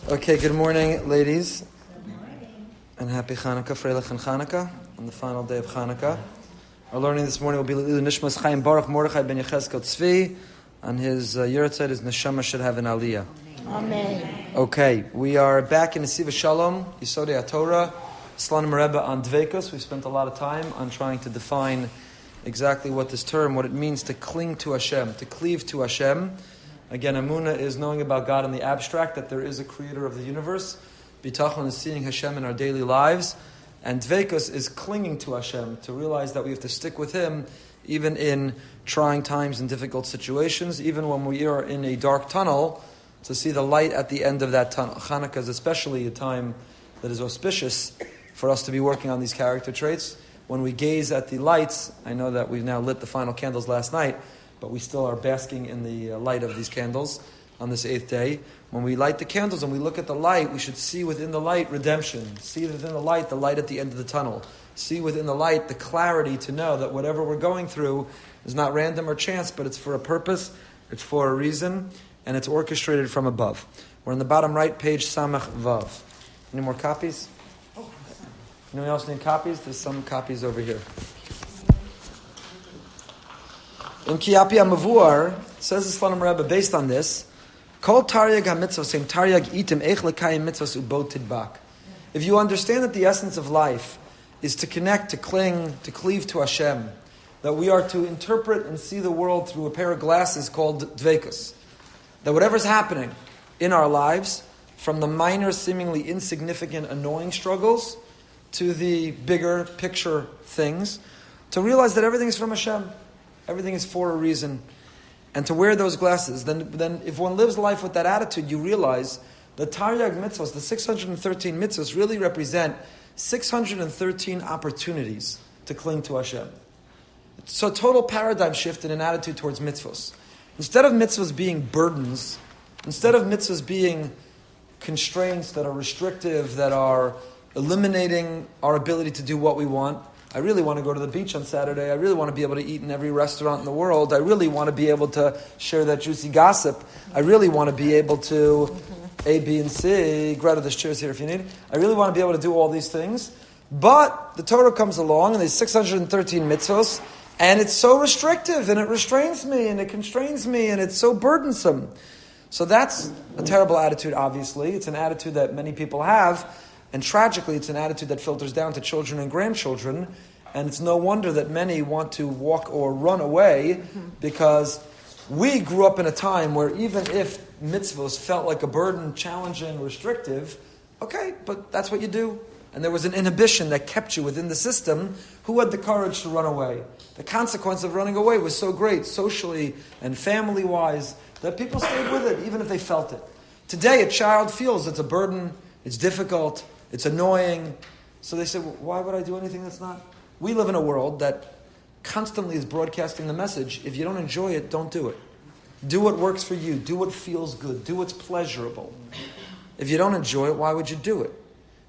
Okay, good morning, ladies. Good morning. And happy Chanukah, Freilich and Chanukah, on the final day of Chanukah. Our learning this morning will be L'ilui Nishmas Chaim Baruch Mordechai ben Yechezkel Tzvi, and his Yeratzeit, his Neshama should have an Aliyah. Amen. Okay, we are back in Nesiva Shalom, Yisodei HaTorah, Slanim Rebbe on Dveikus. We spent a lot of time on trying to define exactly what this term, what it means to cling to Hashem, to cleave to Hashem. Again, Amunah is knowing about God in the abstract, that there is a creator of the universe. Bitachon is seeing Hashem in our daily lives. And Dveikus is clinging to Hashem, to realize that we have to stick with Him even in trying times and difficult situations, even when we are in a dark tunnel, to see the light at the end of that tunnel. Chanukah is especially a time that is auspicious for us to be working on these character traits. When we gaze at the lights, I know that we've now lit the final candles last night, but we still are basking in the light of these candles on this 8th day. When we light the candles and we look at the light, we should see within the light redemption. See within the light at the end of the tunnel. See within the light the clarity to know that whatever we're going through is not random or chance, but it's for a purpose, it's for a reason, and it's orchestrated from above. We're on the bottom right page, Samach Vav. Any more copies? Anyone else need copies? There's some copies over here. In Kiyapi HaMavur, says the Slanim Rebbe, based on this, Kol Taryag HaMitzvah, saying Taryag Itim Eich Lekayim Mitzvahs Ubot Tidbak. If you understand that the essence of life is to connect, to cling, to cleave to Hashem, that we are to interpret and see the world through a pair of glasses called Dveikus, that whatever's happening in our lives, from the minor, seemingly insignificant, annoying struggles to the bigger picture things, to realize that everything is from Hashem. Everything is for a reason. And to wear those glasses, then if one lives life with that attitude, you realize the Taryag mitzvahs, the 613 mitzvahs, really represent 613 opportunities to cling to Hashem. So a total paradigm shift in an attitude towards mitzvahs. Instead of mitzvahs being burdens, instead of mitzvahs being constraints that are restrictive, that are eliminating our ability to do what we want, I really want to go to the beach on Saturday. I really want to be able to eat in every restaurant in the world. I really want to be able to share that juicy gossip. I really want to be able to A, B, and C. Greta, there's chairs here if you need. I really want to be able to do all these things. But the Torah comes along and there's 613 mitzvahs, and it's so restrictive, and it restrains me, and it constrains me, and it's so burdensome. So that's a terrible attitude, obviously. It's an attitude that many people have. And tragically, it's an attitude that filters down to children and grandchildren. And it's no wonder that many want to walk or run away, because we grew up in a time where even if mitzvahs felt like a burden, challenging, restrictive, okay, but that's what you do. And there was an inhibition that kept you within the system. Who had the courage to run away? The consequence of running away was so great, socially and family-wise, that people stayed with it, even if they felt it. Today, a child feels it's a burden, it's difficult, it's annoying. So they say, well, why would I do anything that's not? We live in a world that constantly is broadcasting the message, if you don't enjoy it, don't do it. Do what works for you. Do what feels good. Do what's pleasurable. If you don't enjoy it, why would you do it?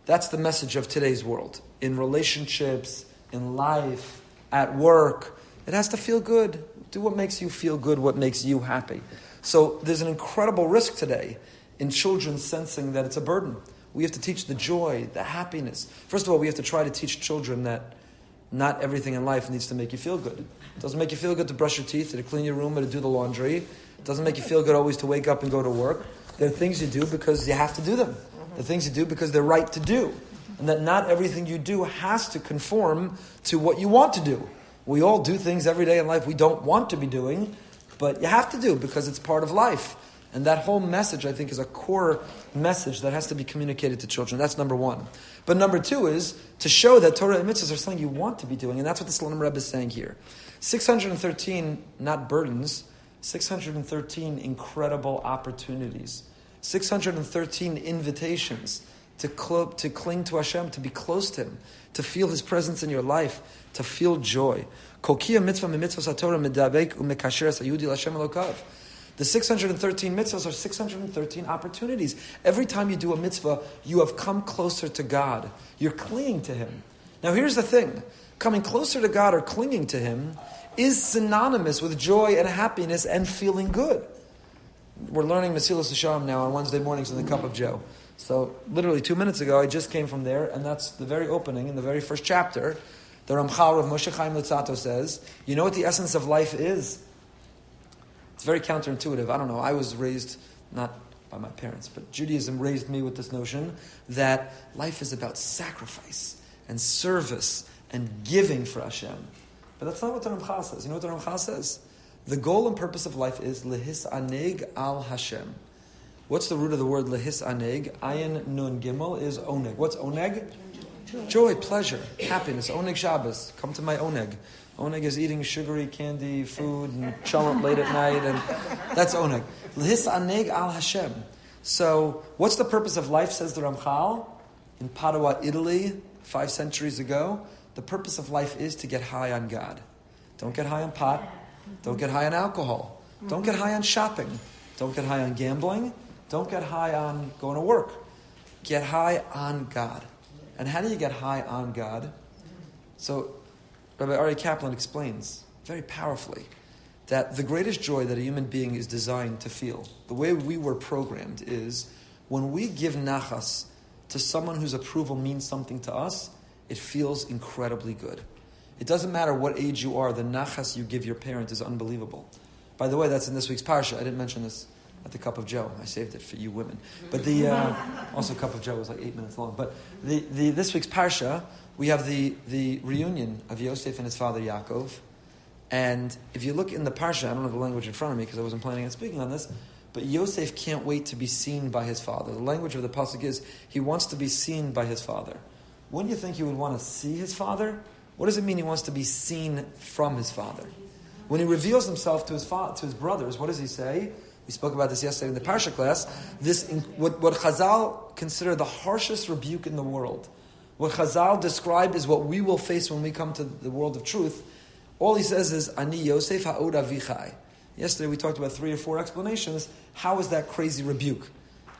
That's the message of today's world. In relationships, in life, at work, it has to feel good. Do what makes you feel good, what makes you happy. So there's an incredible risk today in children sensing that it's a burden. We have to teach the joy, the happiness. First of all, we have to try to teach children that not everything in life needs to make you feel good. It doesn't make you feel good to brush your teeth, or to clean your room, or to do the laundry. It doesn't make you feel good always to wake up and go to work. There are things you do because you have to do them. There are things you do because they're right to do. And that not everything you do has to conform to what you want to do. We all do things every day in life we don't want to be doing, but you have to do because it's part of life. And that whole message, I think, is a core message that has to be communicated to children. That's number one. But number two is to show that Torah and mitzvahs are something you want to be doing. And that's what the Slanim Rebbe is saying here. 613, not burdens, 613 incredible opportunities. 613 invitations to cling to Hashem, to be close to Him, to feel His presence in your life, to feel joy. Kokia mitzvah mitzvahs haTorah medabek umekasheres hayudi l'Hashem Elokav. The 613 mitzvahs are 613 opportunities. Every time you do a mitzvah, you have come closer to God. You're clinging to Him. Now here's the thing. Coming closer to God or clinging to Him is synonymous with joy and happiness and feeling good. We're learning Mesilas Yesharim now on Wednesday mornings in the Cup of Joe. So literally 2 minutes ago, I just came from there, and that's the very opening in the very first chapter. The Ramchal of Moshe Chaim Lutzato says, you know what the essence of life is? It's very counterintuitive. I don't know. I was raised, not by my parents, but Judaism raised me with this notion that life is about sacrifice and service and giving for Hashem. But that's not what the Ramchal says. You know what the Ramchal says? The goal and purpose of life is lehis aneg al Hashem. What's the root of the word lehis aneg? Ayin nun gimel is oneg. What's oneg? Joy, pleasure, happiness. Oneg Shabbos. Come to my oneg. Oneg is eating sugary candy, food, and chilling late at night, and that's oneg. Lehis aneg al Hashem. So, what's the purpose of life, says the Ramchal? In Padua, Italy, 5 centuries ago, the purpose of life is to get high on God. Don't get high on pot. Don't get high on alcohol. Don't get high on shopping. Don't get high on gambling. Don't get high on going to work. Get high on God. And how do you get high on God? So, Rabbi Ari Kaplan explains very powerfully that the greatest joy that a human being is designed to feel, the way we were programmed, is when we give nachas to someone whose approval means something to us, it feels incredibly good. It doesn't matter what age you are, the nachas you give your parent is unbelievable. By the way, that's in this week's parsha. I didn't mention this at the Cup of Joe. I saved it for you women. But the also Cup of Joe was like 8 minutes long. But the this week's parsha, we have the reunion of Yosef and his father Yaakov. And if you look in the parsha, I don't have the language in front of me because I wasn't planning on speaking on this, but Yosef can't wait to be seen by his father. The language of the pasuk is he wants to be seen by his father. Wouldn't you think he would want to see his father? What does it mean he wants to be seen from his father? When he reveals himself to his brothers, what does he say? We spoke about this yesterday in the Parsha class. What Chazal consider the harshest rebuke in the world. What Chazal describe is what we will face when we come to the world of truth. All he says is, Ani Yosef ha'od avichai. Yesterday we talked about 3 or 4 explanations. How is that crazy rebuke?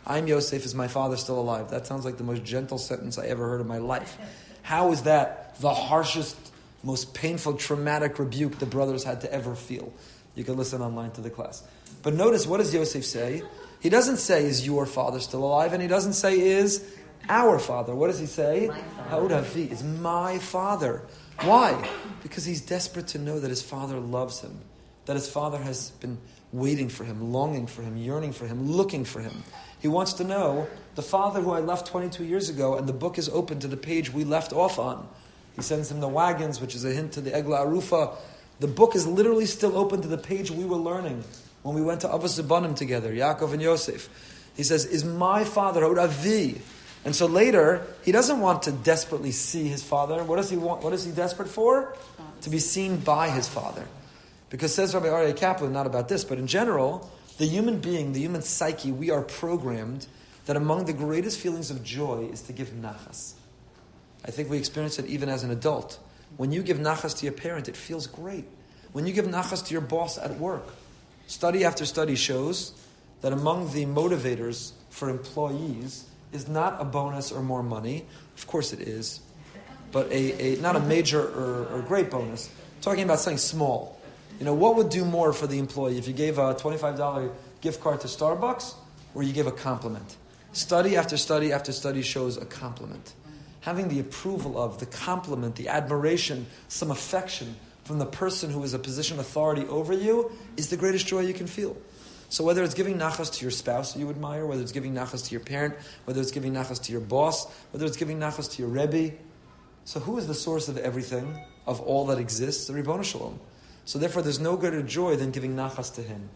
I'm Yosef, is my father still alive? That sounds like the most gentle sentence I ever heard in my life. How is that the harshest, most painful, traumatic rebuke the brothers had to ever feel? You can listen online to the class. But notice, what does Yosef say? He doesn't say, is your father still alive? And he doesn't say, is our father. What does he say? Ha'od avi, is my father. Why? Because he's desperate to know that his father loves him. That his father has been waiting for him, longing for him, yearning for him, looking for him. He wants to know, the father who I left 22 years ago, and the book is open to the page we left off on. He sends him the wagons, which is a hint to the Egla Arufa. The book is literally still open to the page we were learning when we went to Avos Zebanim together, Yaakov and Yosef. He says, is my father, Hod Avi. And so later, he doesn't want to desperately see his father. What does he want? What is he desperate for? To be seen by his father. Because says Rabbi Aryeh Kaplan, not about this, but in general, the human being, the human psyche, we are programmed that among the greatest feelings of joy is to give nachas. I think we experience it even as an adult. When you give nachas to your parent, it feels great. When you give nachas to your boss at work, study after study shows that among the motivators for employees is not a bonus or more money. Of course it is. But not a major or great bonus. I'm talking about something small. You know, what would do more for the employee if you gave a $25 gift card to Starbucks or you gave a compliment? Study after study after study shows a compliment. Having the approval of, the compliment, the admiration, some affection from the person who is a position of authority over you is the greatest joy you can feel. So whether it's giving nachas to your spouse you admire, whether it's giving nachas to your parent, whether it's giving nachas to your boss, whether it's giving nachas to your Rebbe. So who is the source of everything, of all that exists? The Ribono Shalom. So therefore there's no greater joy than giving nachas to him.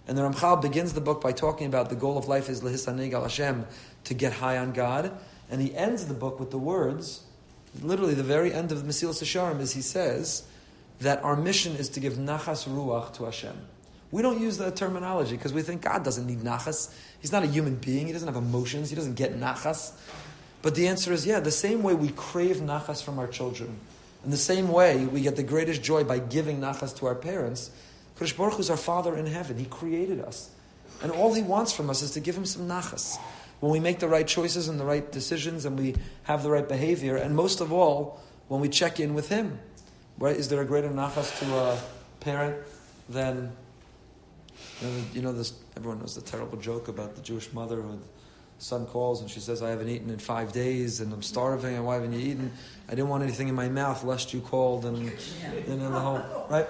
And the Ramchal begins the book by talking about the goal of life is lehis haneg al Hashem, to get high on God. And he ends the book with the words, literally the very end of the Mesilas Yesharim is he says that our mission is to give nachas ruach to Hashem. We don't use that terminology because we think God doesn't need nachas. He's not a human being. He doesn't have emotions. He doesn't get nachas. But the answer is, the same way we crave nachas from our children, in the same way we get the greatest joy by giving nachas to our parents, Kadosh Baruch Hu is our Father in heaven. He created us. And all He wants from us is to give Him some nachas. When we make the right choices and the right decisions and we have the right behavior, and most of all, when we check in with Him. Right? Is there a greater nachas to a parent than This. Everyone knows the terrible joke about the Jewish mother who the son calls and she says, "I haven't eaten in 5 days and I'm starving. And why haven't you eaten? I didn't want anything in my mouth lest you called." And the whole right,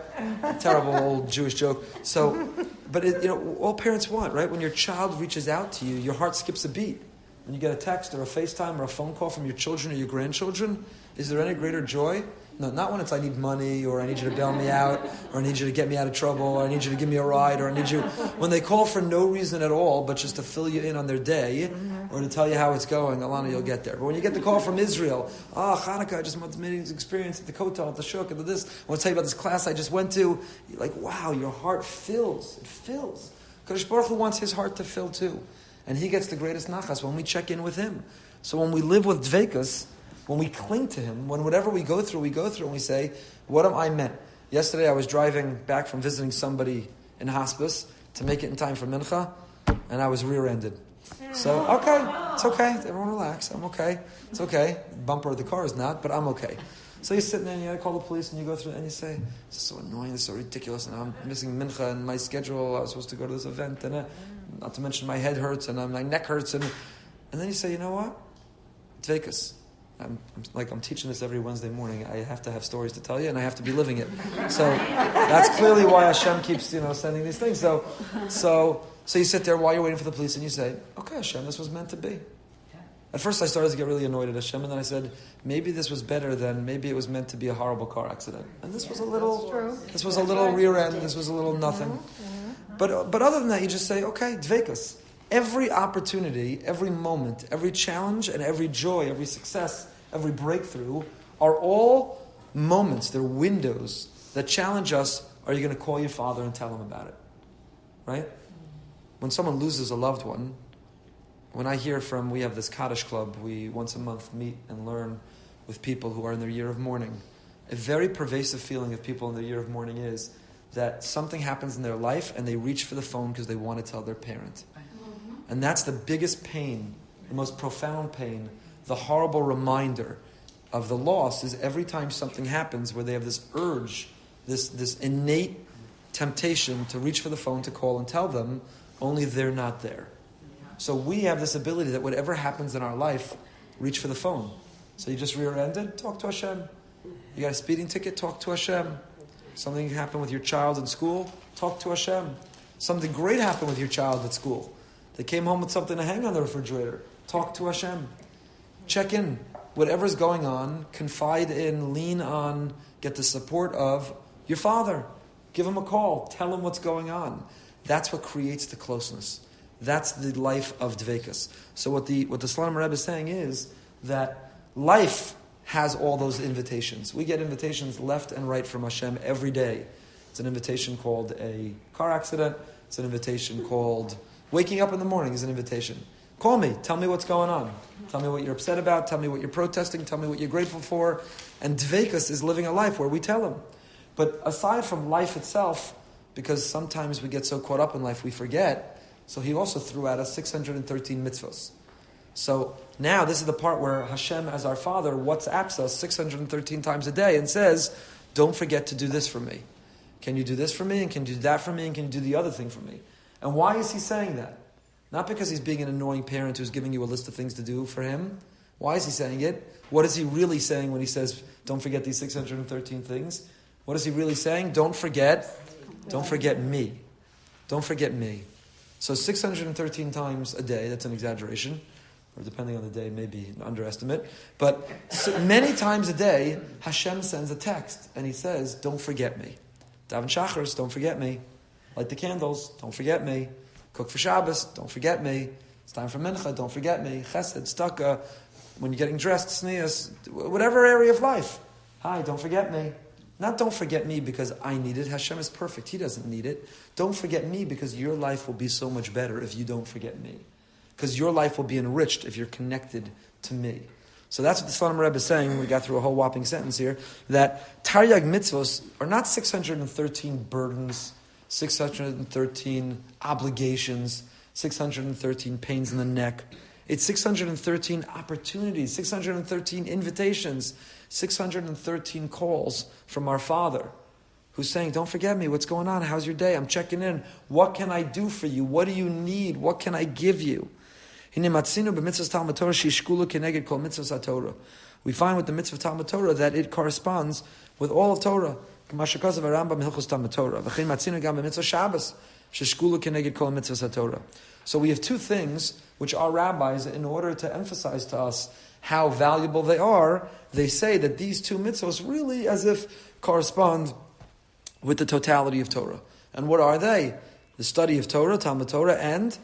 terrible old Jewish joke. So, but all parents want, right? When your child reaches out to you, your heart skips a beat. When you get a text or a FaceTime or a phone call from your children or your grandchildren, is there any greater joy? No, not when it's I need money, or I need you to bail me out, or I need you to get me out of trouble, or I need you to give me a ride, or I need you... When they call for no reason at all, but just to fill you in on their day, or to tell you how it's going, Alana, you'll get there. But when you get the call from Israel, Hanukkah, I just want the meetings experience at the Kotel, at the Shuk, at this, I want to tell you about this class I just went to, you're like, wow, your heart fills. It fills. Kadosh Baruch Hu wants his heart to fill too. And he gets the greatest nachas when we check in with him. So when we live with dveikus, when we cling to him, when whatever we go through, and we say, what am I meant? Yesterday I was driving back from visiting somebody in hospice to make it in time for mincha, and I was rear-ended. So, it's okay. Everyone relax. I'm okay. It's okay. Bumper of the car is not, but I'm okay. So you're sitting there and you call the police and you go through and you say, this is so annoying, this is so ridiculous, and I'm missing mincha and my schedule, I was supposed to go to this event, and not to mention my head hurts and my neck hurts, and then you say, you know what? Dveikus. I'm teaching this every Wednesday morning. I have to have stories to tell you, and I have to be living it. So that's clearly why Hashem keeps, sending these things. So you sit there while you're waiting for the police, and you say, "Okay, Hashem, this was meant to be." At first, I started to get really annoyed at Hashem, and then I said, "Maybe this was better than maybe it was meant to be a horrible car accident." And this was a little rear end. This was a little nothing. But other than that, you just say, "Okay, dveikus." Every opportunity, every moment, every challenge, and every joy, every success, every breakthrough are all moments, they're windows that challenge us. Are you going to call your father and tell him about it? Right? When someone loses a loved one, when I hear we have this Kaddish club, we once a month meet and learn with people who are in their year of mourning. A very pervasive feeling of people in their year of mourning is that something happens in their life and they reach for the phone because they want to tell their parent. And that's the biggest pain, the most profound pain, the horrible reminder of the loss is every time something happens where they have this urge, this innate temptation to reach for the phone to call and tell them, only they're not there. So we have this ability that whatever happens in our life, reach for the phone. So you just rear-ended, talk to Hashem. You got a speeding ticket, talk to Hashem. Something happened with your child in school, talk to Hashem. Something great happened with your child at school. They came home with something to hang on the refrigerator. Talk to Hashem. Check in. Whatever's going on, confide in, lean on, get the support of your father. Give him a call. Tell him what's going on. That's what creates the closeness. That's the life of dveikus. So what the Slonim Rebbe is saying is that life has all those invitations. We get invitations left and right from Hashem every day. It's an invitation called a car accident. It's an invitation called waking up in the morning is an invitation. Call me. Tell me what's going on. Tell me what you're upset about. Tell me what you're protesting. Tell me what you're grateful for. And dveikus is living a life where we tell him. But aside from life itself, because sometimes we get so caught up in life we forget, so he also threw at us 613 mitzvos. So now this is the part where Hashem, as our Father, WhatsApps us 613 times a day and says, don't forget to do this for me. Can you do this for me? And can you do that for me? And can you do the other thing for me? And why is he saying that? Not because he's being an annoying parent who's giving you a list of things to do for him. Why is he saying it? What is he really saying when he says, don't forget these 613 things? What is he really saying? Don't forget me. Don't forget me. So 613 times a day, that's an exaggeration, or depending on the day, maybe an underestimate. But many times a day, Hashem sends a text, and he says, don't forget me. Daven Shachars, don't forget me. Light the candles, don't forget me. Cook for Shabbos, don't forget me. It's time for Mincha, don't forget me. Chesed, Tzedakah, when you're getting dressed, Sneas, whatever area of life. Hi, don't forget me. Not don't forget me because I need it. Hashem is perfect. He doesn't need it. Don't forget me because your life will be so much better if you don't forget me. Because your life will be enriched if you're connected to me. So that's what the Slonim Rebbe is saying. We got through a whole whopping sentence here. That Taryag mitzvos are not 613 burdens, 613 obligations, 613 pains in the neck. It's 613 opportunities, 613 invitations, 613 calls from our Father, who's saying, don't forget me, what's going on, how's your day, I'm checking in, what can I do for you, what do you need, what can I give you? We find with the mitzvah of Talmud Torah that it corresponds with all of Torah. So we have two things which our rabbis, in order to emphasize to us how valuable they are, they say that these two mitzvahs really as if correspond with the totality of Torah. And what are they? The study of Torah, Talmud Torah, and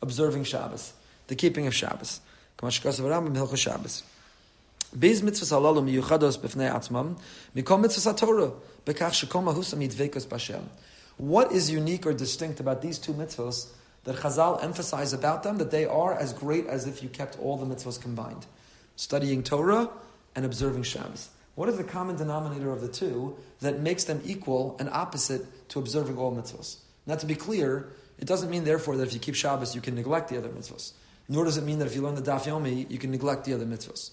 observing Shabbos, the keeping of Shabbos. Biz mitzvahs halalu miyuchados b'fnei atzmam, mikol mitzvahs haTorah, bekach shekol mahusam yidvekos b'Hashem. What is unique or distinct about these two mitzvahs that Chazal emphasize about them, that they are as great as if you kept all the mitzvahs combined? Studying Torah and observing Shabbos. What is the common denominator of the two that makes them equal and opposite to observing all mitzvahs? Now, to be clear, it doesn't mean, therefore, that if you keep Shabbos, you can neglect the other mitzvahs. Nor does it mean that if you learn the Daf Yomi, you can neglect the other mitzvahs.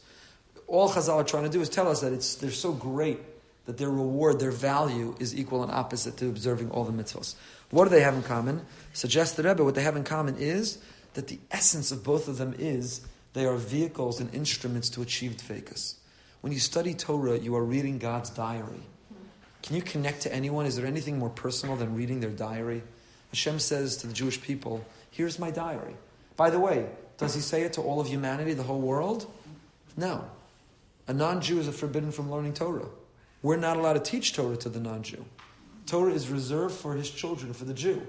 All Chazal are trying to do is tell us that they're so great that their reward, their value, is equal and opposite to observing all the mitzvahs. What do they have in common? Suggests the Rebbe, what they have in common is that the essence of both of them is they are vehicles and instruments to achieve dveikus. When you study Torah, you are reading God's diary. Can you connect to anyone? Is there anything more personal than reading their diary? Hashem says to the Jewish people, here's my diary. By the way, does he say it to all of humanity, the whole world? No. A non-Jew is forbidden from learning Torah. We're not allowed to teach Torah to the non-Jew. Torah is reserved for his children, for the Jew.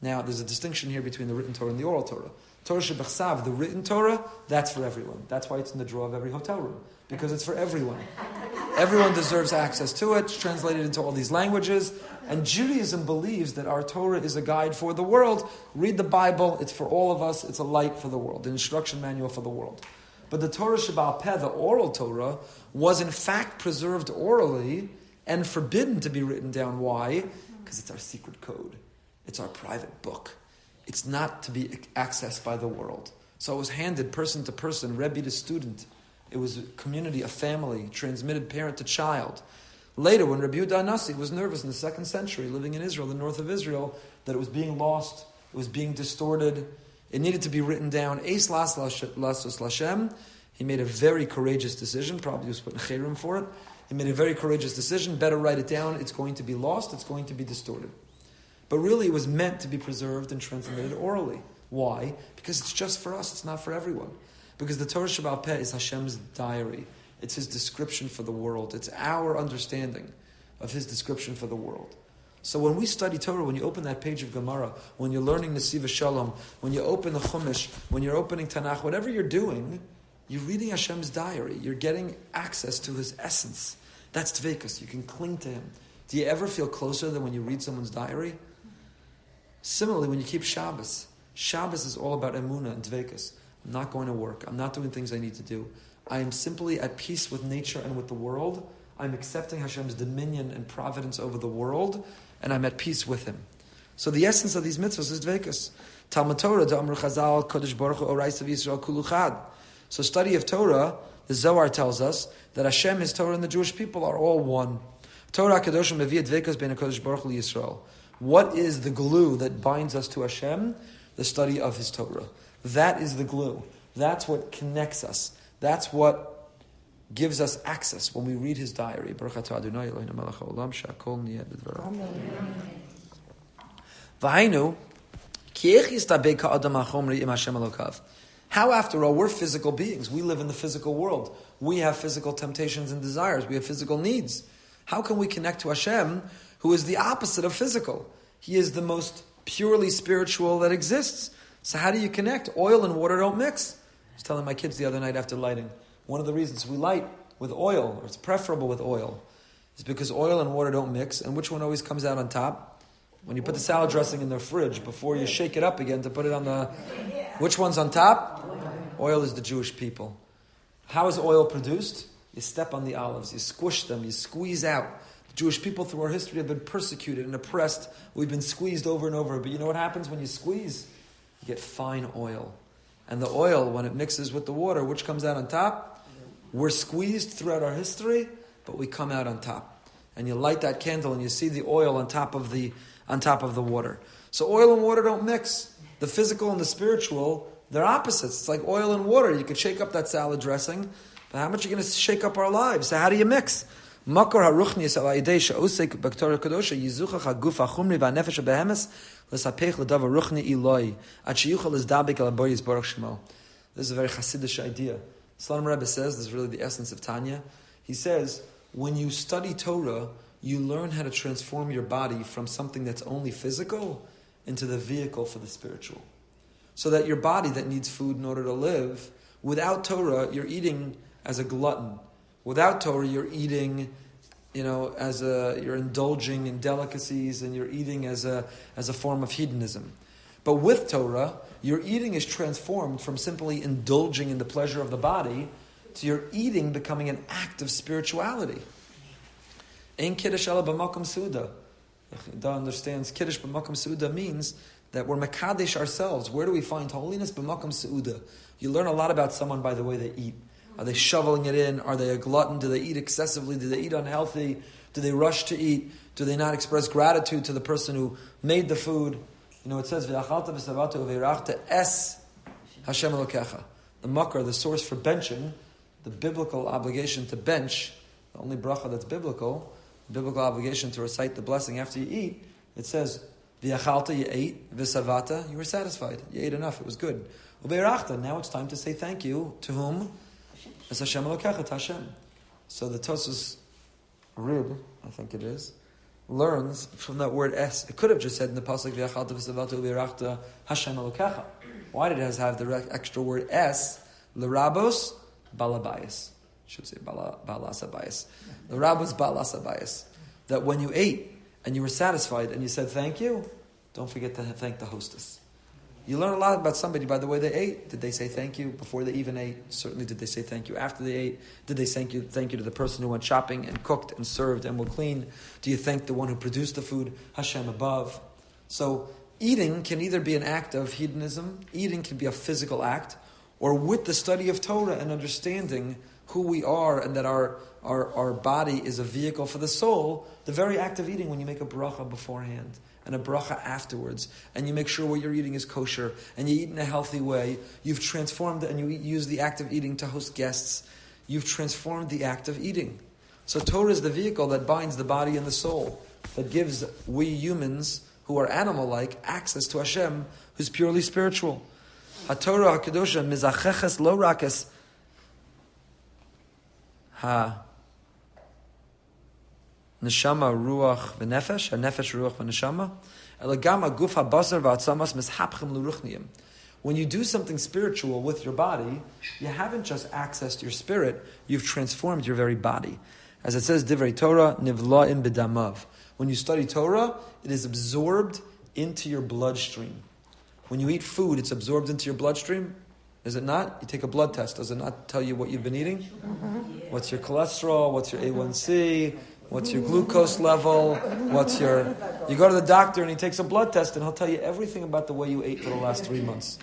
Now, there's a distinction here between the written Torah and the oral Torah. Torah shebechsav, the written Torah, that's for everyone. That's why it's in the drawer of every hotel room, because it's for everyone. Everyone deserves access to it. It's translated into all these languages. And Judaism believes that our Torah is a guide for the world. Read the Bible. It's for all of us. It's a light for the world, an instruction manual for the world. But the Torah Shebaal Peh, the oral Torah, was in fact preserved orally and forbidden to be written down. Why? Because it's our secret code. It's our private book. It's not to be accessed by the world. So it was handed person to person, Rebbe to student. It was a community, a family, transmitted parent to child. Later, when Rabbi Yehuda Nasi was nervous in the 2nd century, living in Israel, the north of Israel, that it was being lost, it was being distorted, it needed to be written down. Eis lasos Lashem. He made a very courageous decision. Probably was put in Chayrim for it. He made a very courageous decision. Better write it down. It's going to be lost. It's going to be distorted. But really, it was meant to be preserved and transmitted orally. Why? Because it's just for us. It's not for everyone. Because the Torah Shebaal Peh is Hashem's diary. It's his description for the world. It's our understanding of his description for the world. So when we study Torah, when you open that page of Gemara, when you're learning Nesiv Shalom, when you open the Chumash, when you're opening Tanakh, whatever you're doing, you're reading Hashem's diary. You're getting access to his essence. That's Dveikus. You can cling to him. Do you ever feel closer than when you read someone's diary? Similarly, when you keep Shabbos, Shabbos is all about Emunah and Dveikus. I'm not going to work. I'm not doing things I need to do. I am simply at peace with nature and with the world. I'm accepting Hashem's dominion and providence over the world, and I'm at peace with him. So the essence of these mitzvahs is Dveikus. Talmud Torah, D'Amru Chazal, Kodesh Baruch Hu, Oraisav Yisrael, Kulu Chad. So study of Torah, the Zohar tells us that Hashem, his Torah, and the Jewish people are all one. Torah Kadoshim Meviyah Dveikus Bein HaKodesh Baruch Hu Yisrael. What is the glue that binds us to Hashem? The study of his Torah. That is the glue. That's what connects us. That's what gives us access when we read his diary. Baruch atah Adonai Eloheinu melech haolam she'akol niyeh b'dvarav. V'hainu ki ech yistabeh ka'adam ha'chomri im Hashem Elokav. How, after all, we're physical beings. We live in the physical world. We have physical temptations and desires. We have physical needs. How can we connect to Hashem, who is the opposite of physical? He is the most purely spiritual that exists. So how do you connect? Oil and water don't mix. I was telling my kids the other night after lighting, one of the reasons we light with oil, or it's preferable with oil, is because oil and water don't mix. And which one always comes out on top? When you put the salad dressing in the fridge, before you shake it up again to put it on the... Which one's on top? Oil is the Jewish people. How is oil produced? You step on the olives, you squish them, you squeeze out. The Jewish people through our history have been persecuted and oppressed. We've been squeezed over and over. But you know what happens when you squeeze? You get fine oil. And the oil, when it mixes with the water, which comes out on top? We're squeezed throughout our history, but we come out on top. and you light that candle and you see the oil on top of the water. So oil and water don't mix. The physical and the spiritual, they're opposites. It's like oil and water. You could shake up that salad dressing, but how much are you going to shake up our lives? So how do you mix? Makor haruchnius al yidei she'osek b'Torah kadosha yizuchach haguf hachumri v'hanefesh habehemes l'sapech l'davar ruchni iloi ad sheyuchal l'zdabik al haboyis baruch shemo. This is a very Hasidish idea. Slonim Rebbe says, this is really the essence of Tanya. He says, when you study Torah, you learn how to transform your body from something that's only physical into the vehicle for the spiritual. So that your body that needs food in order to live, without Torah, you're eating as a glutton. Without Torah, you're eating, you're indulging in delicacies, and you're eating as a form of hedonism. But with Torah, your eating is transformed from simply indulging in the pleasure of the body to your eating becoming an act of spirituality. Ein kiddush ela b'makom suda. Da understands kiddush b'makom suda means that we're mekadesh ourselves. Where do we find holiness? B'makom suda. You learn a lot about someone by the way they eat. Are they shoveling it in? Are they a glutton? Do they eat excessively? Do they eat unhealthy? Do they rush to eat? Do they not express gratitude to the person who made the food? It says, V'achalta v'savata uveirachta es Hashem Elokecha. The makar, the source for benching, the biblical obligation to bench, the only bracha that's biblical obligation to recite the blessing after you eat, it says, V'achalta, you ate, v'savata, you were satisfied. You ate enough, it was good. Uveirachta, now it's time to say thank you to whom? As Hashem Elokecha, to Hashem. So the Tosfos Rib, I think it is, learns from that word es. It could have just said in the pasuk v'achalta v'savata u'virachta Hashem Elokecha. Why did it have the extra word es? L'rabos balabayis. Should say balasabayis. L'rabos balasabayis. That when you ate and you were satisfied and you said thank you, don't forget to thank the hostess. You learn a lot about somebody by the way they ate. Did they say thank you before they even ate? Certainly did they say thank you after they ate? Did they thank you to the person who went shopping and cooked and served and will clean? Do you thank the one who produced the food? Hashem above. So eating can either be an act of hedonism, eating can be a physical act, or with the study of Torah and understanding who we are and that our body is a vehicle for the soul, the very act of eating when you make a bracha beforehand and a bracha afterwards, and you make sure what you're eating is kosher, and you eat in a healthy way, you've transformed it, and you use the act of eating to host guests. You've transformed the act of eating. So Torah is the vehicle that binds the body and the soul, that gives we humans, who are animal-like, access to Hashem, who's purely spiritual. HaTorah HaKadosha mizacheches lo rakes neshama ruach v'nefesh, nefesh ruach v'neshama, elagama guf habasar v'atzamas mishapchem l'ruchniim. When you do something spiritual with your body, you haven't just accessed your spirit, you've transformed your very body. As it says, Divrei Torah nivla'im b'damav. When you study Torah, it is absorbed into your bloodstream. When you eat food, it's absorbed into your bloodstream. Is it not? You take a blood test. Does it not tell you what you've been eating? What's your cholesterol? What's your A1C? What's your glucose level? You go to the doctor and he takes a blood test and he'll tell you everything about the way you ate for the last 3 months.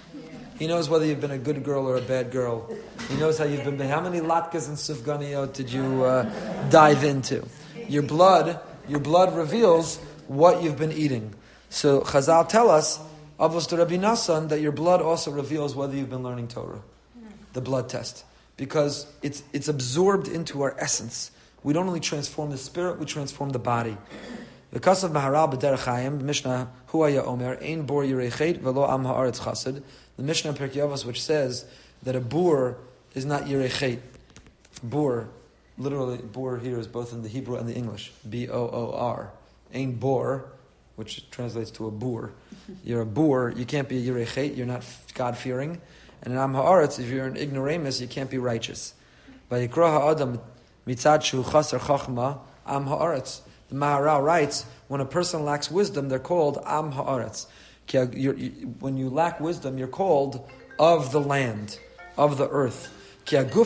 He knows whether you've been a good girl or a bad girl. He knows how you've been. How many latkes and sufganiyot did you dive into? Your blood reveals what you've been eating. So Chazal tell us, Avos to Rabbi Nassan, that your blood also reveals whether you've been learning Torah. The blood test. Because it's absorbed into our essence. We don't only transform the spirit, we transform the body. Because of Maharal B'derech Chaim, the Mishnah, Hu haya omer, ein bor yirechet velo am haaretz chassid. The Mishnah in Pirkei Avos, which says that a boor is not yirechet. Boor, literally, boor here is both in the Hebrew and the English. B-O-O-R. Ein bor, which translates to a boor. You're a boor, you can't be a yirechet, you're not God-fearing. And in am haaretz, if you're an ignoramus, you can't be righteous. Vayikra ha'adam mitzad shu chaser chachma am haaretz. The Maharal writes, when a person lacks wisdom, they're called am haaretz. When you lack wisdom, you're called of the land, of the earth. Because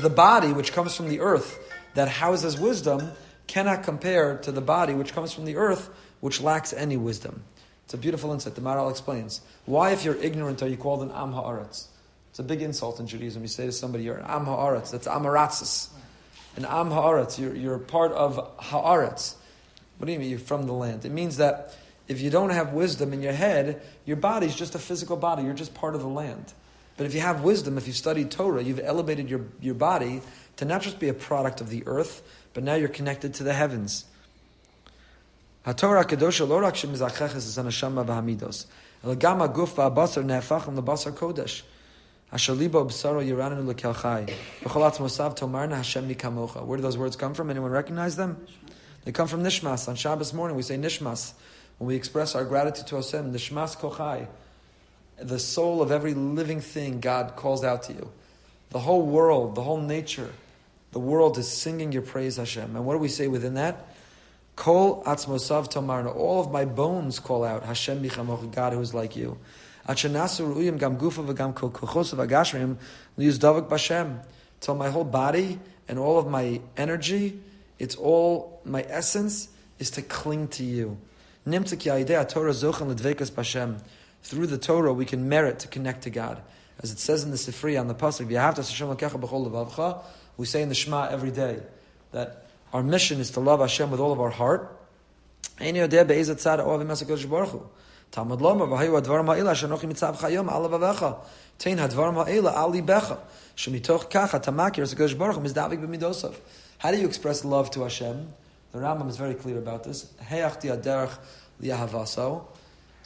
the body which comes from the earth that houses wisdom cannot compare to the body which comes from the earth which lacks any wisdom. It's a beautiful insight. The Maharal explains. Why, if you're ignorant, are you called an am haaretz? It's a big insult in Judaism. You say to somebody, you're an am haaretz. That's amaratzis. an Am Haaretz. You're part of Haaretz. What do you mean? You're from the land. It means that if you don't have wisdom in your head, your body's just a physical body. You're just part of the land. But if you have wisdom, if you studied Torah, you've elevated your body to not just be a product of the earth, but now you're connected to the heavens. HaTorah Kedosha lo rak shemizacheches es haneshama v'hamidos, ela gam haguf v'habasar nehefachim lebasar kodesh. Asher libo b'saro yiranenu lekel chai. B'chol atzmosav tomarna Hashem ni kamocha. Where do those words come from? Anyone recognize them? They come from Nishmas. On Shabbos morning we say Nishmas. When we express our gratitude to Hashem, Nishmas kochai. The soul of every living thing, God calls out to you. The whole world, the whole nature, the world is singing your praise, Hashem. And what do we say within that? Kol atzmosav tomarna. All of my bones call out, Hashem bichamoch, God who is like you. Achanasu ru'uyim gam gufa v'gam kochos v'agashrim liyuz davak b'Hashem. Till my whole body and all of my energy, it's all, my essence is to cling to you. Nimtzik ya'idei Torah zochen l'dvekas b'Hashem. Through the Torah, we can merit to connect to God. As it says in the Sifri on the Pasuk, V'yahavta Hashem l'kecha b'chol levavcha, we say in the Shema every day that our mission is to love Hashem with all of our heart. Ein yodeh be'ezat tzad oavim HaKadosh Baruch Hu. Talmud lomar v'hayu hadvarim ha'ela shenochi mitzav chayom al levavecha. Tein hadvarim ha'ela al libecha. Shemitoch kacha tamakir HaKadosh Baruch Hu mizdavik b'midosav. How do you express love to Hashem? The Rambam is very clear about this. Heyachti aderech liyahavaso.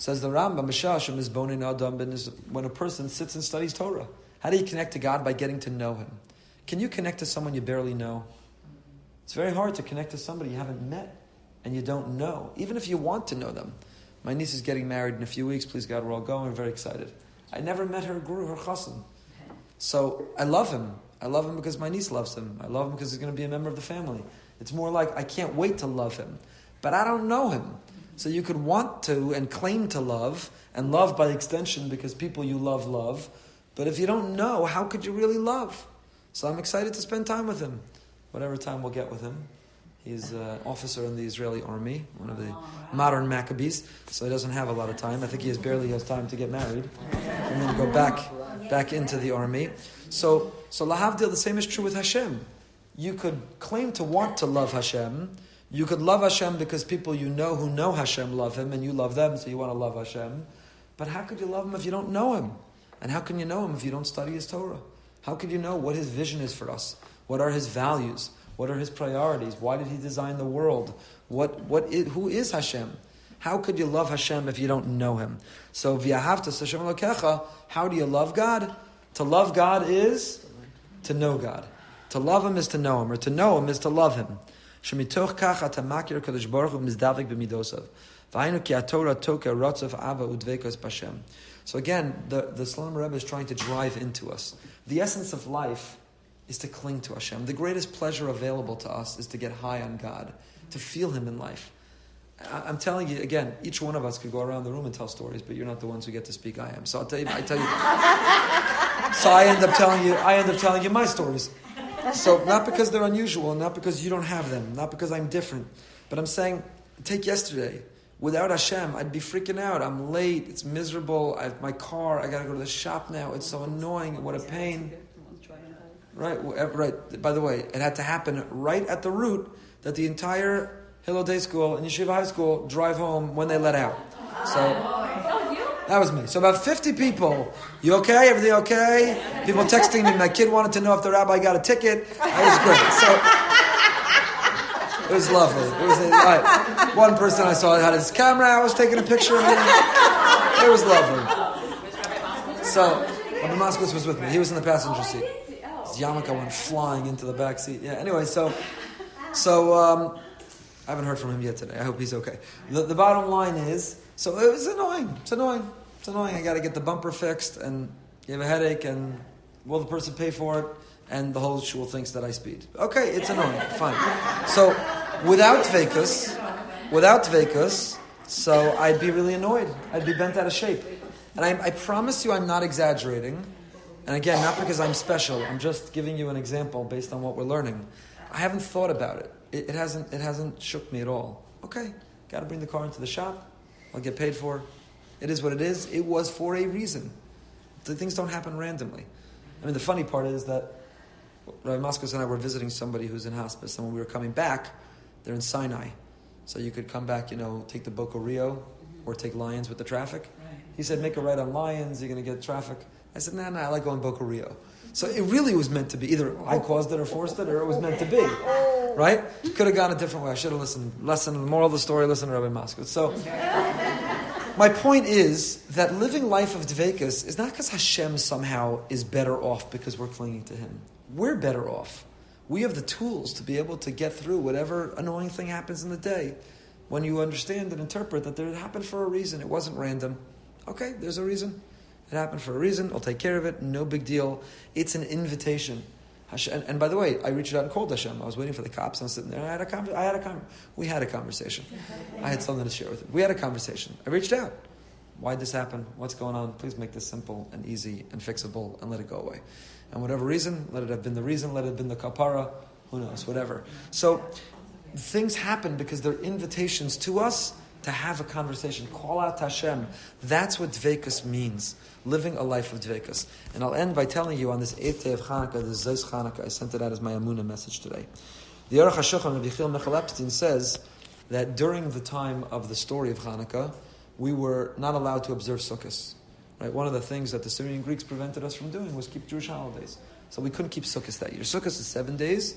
Says the Rambam, Mishashem is bonin adam, when a person sits and studies Torah. How do you connect to God? By getting to know Him. Can you connect to someone you barely know? It's very hard to connect to somebody you haven't met and you don't know, even if you want to know them. My niece is getting married in a few weeks. Please God, we're all going. We're very excited. I never met her guru, her chassan. So I love him. I love him because my niece loves him. I love him because he's going to be a member of the family. It's more like I can't wait to love him, but I don't know him. So you could want to and claim to love, and love by extension because people you love. But if you don't know, how could you really love? So I'm excited to spend time with him. Whatever time we'll get with him. He's an officer in the Israeli army, one of the modern Maccabees, so he doesn't have a lot of time. I think he barely has time to get married and then go back into the army. So lahavdil, the same is true with Hashem. You could claim to want to love Hashem. You could love Hashem because people you know who know Hashem love Him, and you love them, so you want to love Hashem. But how could you love Him if you don't know Him? And how can you know Him if you don't study His Torah? How could you know what His vision is for us? What are His values? What are His priorities? Why did He design the world? Who is Hashem? How could you love Hashem if you don't know Him? So, v'yahavta Hashem Elokecha, how do you love God? To love God is to know God. To love Him is to know Him, or to know Him is to love Him. Shemitoch kacha tamakir Kadosh Baruch Hu mizdavik b'midosav. V'hainu ki haTorah toka rotzav ava udvekos b'Hashem. So again, the Slonim Rebbe is trying to drive into us. The essence of life is to cling to Hashem. The greatest pleasure available to us is to get high on God, to feel Him in life. I'm telling you, again, each one of us could go around the room and tell stories, but you're not the ones who get to speak. I am. So I tell you. So I end up telling you my stories. So not because they're unusual, not because you don't have them, not because I'm different, but I'm saying, take yesterday. Without Hashem, I'd be freaking out. I'm late. It's miserable. I have my car. I got to go to the shop now. It's so annoying. What a pain. Right. By the way, it had to happen right at the route that the entire Hillel Day School and Yeshiva High School drive home when they let out. So that was me. So about 50 people. You okay? Everything okay? People texting me. My kid wanted to know if the rabbi got a ticket. That was great. So it was lovely. One person I saw had his camera. I was taking a picture of him. It was lovely. So Rabbi Moskowitz was with me. He was in the passenger seat. His yarmulke went flying into the back seat. Yeah. Anyway, so I haven't heard from him yet today. I hope he's okay. The bottom line is, so it was annoying. It's annoying. I got to get the bumper fixed, and you have a headache, and will the person pay for it? And the whole shul thinks that I speed. Okay, it's annoying. Fine. So without Vekas, so I'd be really annoyed. I'd be bent out of shape. And I promise you I'm not exaggerating. And again, not because I'm special. I'm just giving you an example based on what we're learning. I haven't thought about it. It hasn't shook me at all. Okay, got to bring the car into the shop. I'll get paid for it. It is what it is. It was for a reason. The things don't happen randomly. I mean, the funny part is that Rabbi Moskowitz and I were visiting somebody who's in hospice, and when we were coming back, they're in Sinai. So you could come back, take the Boca Rio or take Lions with the traffic. Right. He said, make a right on Lions, you're going to get traffic. I said, nah, I like going Boca Rio. So it really was meant to be. Either I caused it or forced it, or it was meant to be. Right? Could have gone a different way. I should have listened. The moral of the story, listen to Rabbi Moskowitz. So my point is that living life of Dveikus is not because Hashem somehow is better off because we're clinging to Him. We're better off. We have the tools to be able to get through whatever annoying thing happens in the day. When you understand and interpret that it happened for a reason, it wasn't random. Okay, there's a reason. It happened for a reason. I'll take care of it. No big deal. It's an invitation. And by the way, I reached out and called Hashem. I was waiting for the cops. I'm sitting there. We had a conversation. I had something to share with him. We had a conversation. I reached out. Why'd this happen? What's going on? Please make this simple and easy and fixable and let it go away. And whatever reason, let it have been the reason, let it have been the kapara, who knows, whatever. So things happen because they're invitations to us to have a conversation. Call out to Hashem. That's what Dveikus means. Living a life of Dveikus. And I'll end by telling you on this 8th day of Chanukah, this Zos Chanukah, I sent it out as my Amunah message today. The Aruch HaShulchan of Yechiel Michal Epstein says that during the time of the story of Chanukah, we were not allowed to observe Sukkot. Right? One of the things that the Syrian Greeks prevented us from doing was keep Jewish holidays. So we couldn't keep Sukkot that year. Sukkot is 7 days,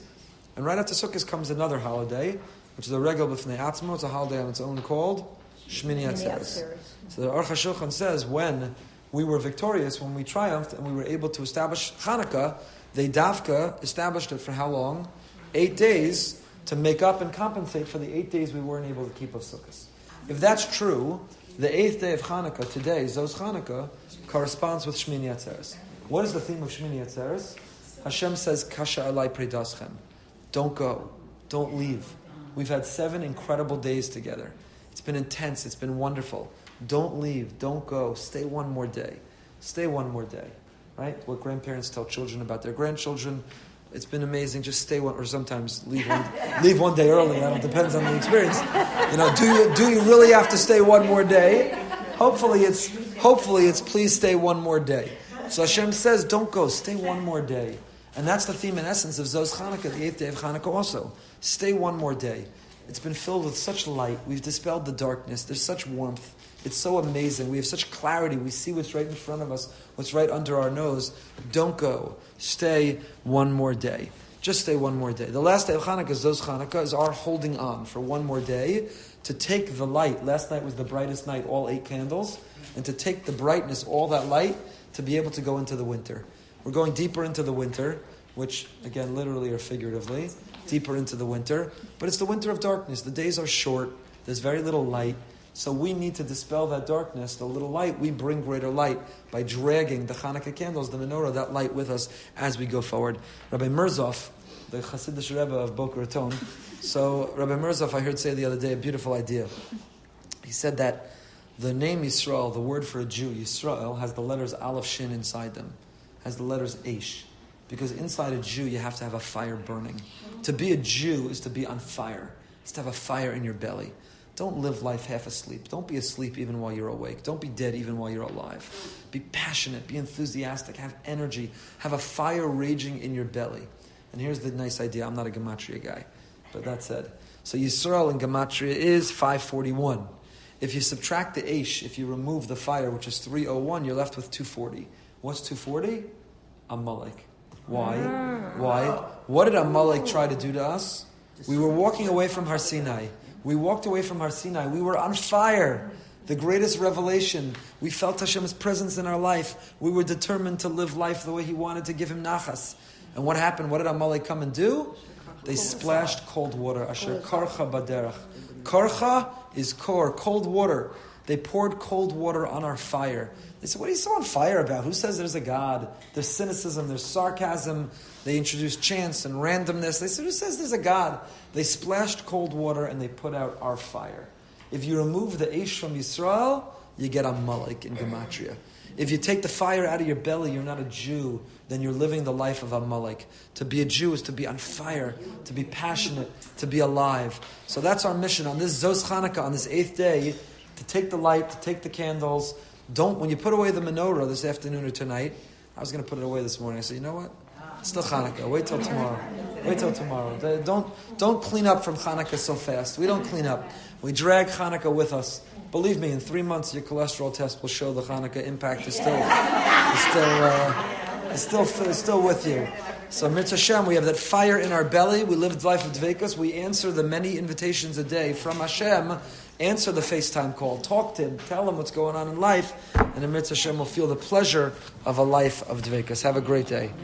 and right after Sukkot comes another holiday, which is a regal b'fnei atzmo. It's a holiday on its own called Shmini Atzeres. So the Aruch HaShulchan says when we were victorious, when we triumphed, and we were able to establish Chanukah, they dafka established it for how long? 8 days to make up and compensate for the 8 days we weren't able to keep of Sukkot. If that's true, the 8th day of Chanukah today, Zos Chanukah, corresponds with Shmini Atzeres. What is the theme of Shmini Atzeres? Hashem says, Kasha alai predaschem. Don't go. Don't leave. We've had 7 incredible days together. It's been intense. It's been wonderful. Don't leave. Don't go. Stay one more day. Stay one more day. Right? What grandparents tell children about their grandchildren. It's been amazing. Just stay one, or sometimes leave one day early. That depends on the experience. Do you really have to stay one more day? Hopefully it's please stay one more day. So Hashem says, don't go. Stay one more day. And that's the theme and essence of Zos Chanukah, the 8th day of Chanukah also. Stay one more day. It's been filled with such light. We've dispelled the darkness. There's such warmth. It's so amazing. We have such clarity. We see what's right in front of us, what's right under our nose. Don't go. Stay one more day. Just stay one more day. The last day of Chanukah, Zos Chanukah, is our holding on for one more day to take the light. Last night was the brightest night, all 8 candles. And to take the brightness, all that light, to be able to go into the winter. We're going deeper into the winter, which, again, literally or figuratively, deeper into the winter. But it's the winter of darkness. The days are short. There's very little light. So we need to dispel that darkness, the little light. We bring greater light by dragging the Hanukkah candles, the menorah, that light with us as we go forward. Rabbi Mirzov, the Hasidic Rebbe of Boca Raton. So Rabbi Mirzov, I heard say the other day, a beautiful idea. He said that the name Yisrael, the word for a Jew, Yisrael, has the letters Aleph Shin inside them. Has the letters Eish. Because inside a Jew, you have to have a fire burning. To be a Jew is to be on fire. It's to have a fire in your belly. Don't live life half asleep. Don't be asleep even while you're awake. Don't be dead even while you're alive. Be passionate. Be enthusiastic. Have energy. Have a fire raging in your belly. And here's the nice idea. I'm not a Gematria guy. But that said. So Yisrael in Gematria is 541. If you subtract the Eish, if you remove the fire, which is 301, you're left with 240. What's 240? Amalek. Why? What did Amalek try to do to us? We were walking away from Har Sinai. We walked away from Har Sinai. We were on fire. The greatest revelation. We felt Hashem's presence in our life. We were determined to live life the way He wanted, to give Him nachas. And what happened? What did Amalek come and do? They splashed cold water. Asher karcha baderach. Karcha is kor, cold water. They poured cold water on our fire. They said, what are you so on fire about? Who says there's a God? There's cynicism, there's sarcasm. They introduced chance and randomness. They said, who says there's a God? They splashed cold water and they put out our fire. If you remove the Eish from Yisrael, you get Amalek in Gematria. If you take the fire out of your belly, you're not a Jew, then you're living the life of Amalek. To be a Jew is to be on fire, to be passionate, to be alive. So that's our mission on this Zos Chanukah, on this 8th day, to take the light, to take the candles. When you put away the menorah this afternoon or tonight, I was going to put it away this morning. I said, you know what? Still Hanukkah. Wait till tomorrow. Wait till tomorrow. Don't clean up from Hanukkah so fast. We don't clean up. We drag Hanukkah with us. Believe me, in 3 months your cholesterol test will show the Hanukkah impact is still with you. So Mitzvah Hashem, we have that fire in our belly. We live the life of Dveikus. We answer the many invitations a day from Hashem. Answer the FaceTime call. Talk to him. Tell him what's going on in life. And in Mitzvah Hashem will feel the pleasure of a life of Dveikus. Have a great day.